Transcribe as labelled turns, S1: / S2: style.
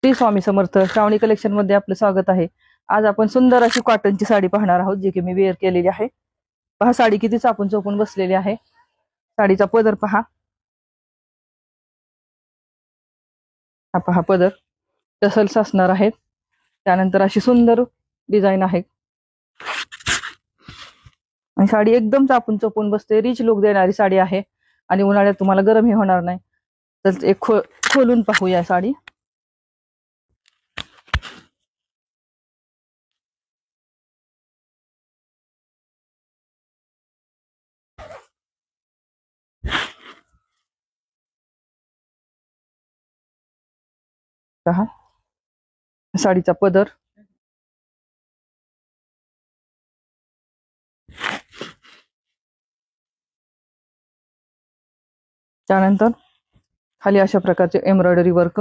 S1: श्री स्वामी समर्थ. श्रावणी collection मध्ये आपलं स्वागत आहे. आज आपण सुंदर अशी कॉटनची साडी पाहणार आहोत, जी की मी वेअर केलेली आहे. पहा साडी किती चापून चोपून बसलेली आहे. साडीचा पदर पहा. हा पहा पदर टसल्स असणार आहेत. त्यानंतर अशी सुंदर डिझाईन आहे आणि साडी एकदम चापून चोपून बसते. रिच लुक देणारी साडी आहे आणि उन्हाळ्यात तुम्हाला गरमही होणार नाही. तर एक खोलून पाहूया साडी. पहा साडीचा पदर. त्यानंतर खाली अशा प्रकारचे एम्ब्रॉयडरी वर्क.